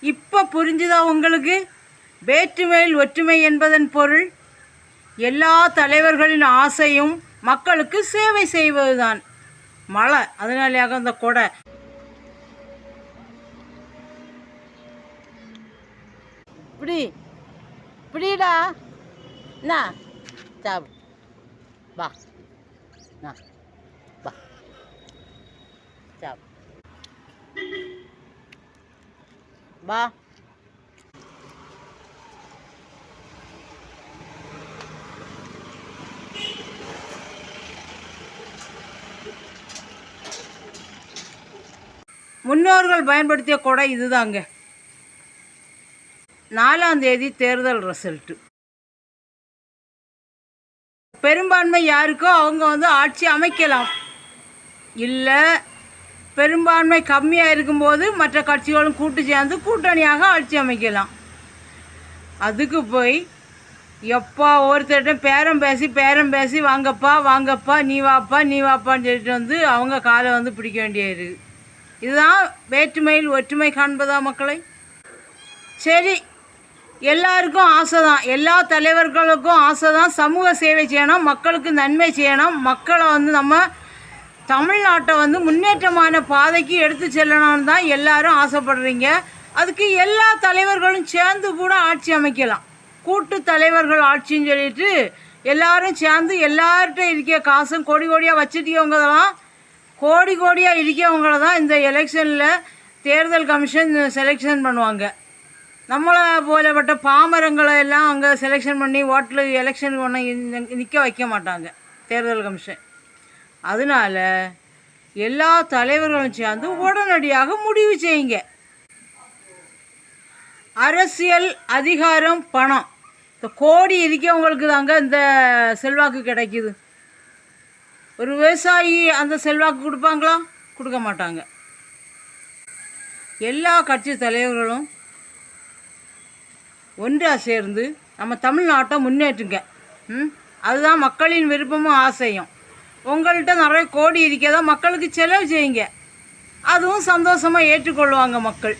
இப்போ புரிஞ்சுதா உங்களுக்கு? வேற்றுமையில் ஒற்றுமை என்பதன் பொருள் எல்லா தலைவர்களின் ஆசையும் மக்களுக்கு சேவை செய்வதுதான். மழை அதனாலேயாக அந்த கொடை. இப்படிடா என்ன சாப்பிடு வா வா சாப்பிடு வா. முன்னோர்கள் பயன்படுத்திய கொடை இதுதாங்க. 4ஆம் தேதி தேர்தல் ரிசல்ட்டு. பெரும்பான்மை யாருக்கோ அவங்க ஆட்சி அமைக்கலாம். இல்லை பெரும்பான்மை கம்மியாக இருக்கும்போது மற்ற கட்சிகளும் கூட்டு சேர்ந்து கூட்டணியாக ஆட்சி அமைக்கலாம். அதுக்கு போய் எப்பா ஒருத்தர்கிட்ட பேரம் பேசி வாங்கப்பா நீ வாப்பான்னு சொல்லிட்டு அவங்க காலை பிடிக்க வேண்டியது. இதுதான் வேற்றுமையில் ஒற்றுமை காண்பதா மக்களை? சரி, எல்லாருக்கும் ஆசை தான், எல்லா தலைவர்களுக்கும் ஆசை தான் சமூக சேவை செய்யணும், மக்களுக்கு நன்மை செய்யணும், மக்களை நம்ம தமிழ்நாட்டை முன்னேற்றமான பாதைக்கு எடுத்து செல்லணும்னு தான் எல்லாரும் ஆசைப்படுறீங்க. அதுக்கு எல்லா தலைவர்களும் சேர்ந்து கூட ஆட்சி அமைக்கலாம். கூட்டு தலைவர்கள் ஆட்சின்னு சொல்லிட்டு எல்லாரும் சேர்ந்து எல்லார்கிட்ட இருக்க காசும் கோடியாக வச்சுட்டவங்கதான் கோடியாக இருக்கவங்கள தான் இந்த எலெக்ஷனில் தேர்தல் கமிஷன் செலெக்ஷன் பண்ணுவாங்க. நம்மளை போலப்பட்ட பாமரங்களை எல்லாம் அங்கே செலெக்ஷன் பண்ணி ஓட்டில் எலெக்ஷனுக்கு ஒன்று நிற்க வைக்க மாட்டாங்க தேர்தல் கமிஷன். அதனால் எல்லா தலைவர்களும் சேர்ந்து உடனடியாக முடிவு செய்யுங்க. அரசியல் அதிகாரம் பணம் இந்த கோடி இருக்கவங்களுக்கு தாங்க இந்த செல்வாக்கு கிடைக்குது. ஒரு விவசாயி அந்த செல்வாக்கு கொடுப்பாங்களா? கொடுக்க மாட்டாங்க. எல்லா கட்சி தலைவர்களும் ஒன்றாக சேர்ந்து நம்ம தமிழ்நாட்டை முன்னேற்றுங்க. அதுதான் மக்களின் விருப்பமும் ஆசையும். உங்கள்கிட்ட நிறைய கோடி இருக்கதா மக்களுக்கு செலவு செய்யுங்க, அதுவும் சந்தோஷமாக ஏற்றுக்கொள்வாங்க மக்கள்.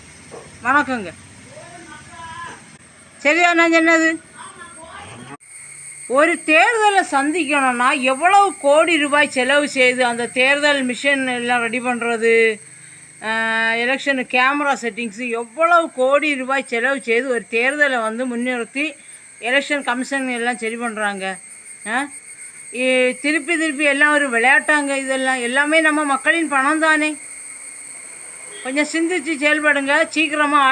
வணக்கங்க. சரியா நான் சொன்னது? ஒரு தேர்தலை சந்திக்கணும்னா எவ்வளவு கோடி ரூபாய் செலவு செய்து அந்த தேர்தல் மிஷின் எல்லாம் ரெடி பண்ணுறது, எலெக்ஷனு கேமரா செட்டிங்ஸு, எவ்வளவு கோடி ரூபாய் செலவு செய்து ஒரு தேர்தலை முன்னிறுத்தி எலெக்ஷன் கமிஷன் எல்லாம் சரி பண்ணுறாங்க. திருப்பி எல்லாம் ஒரு விளையாட்டாங்க. இதெல்லாம் எல்லாமே நம்ம மக்களின் பணம் தானே. கொஞ்சம் சிந்திச்சு செயல்படுங்க. சீக்கிரமாக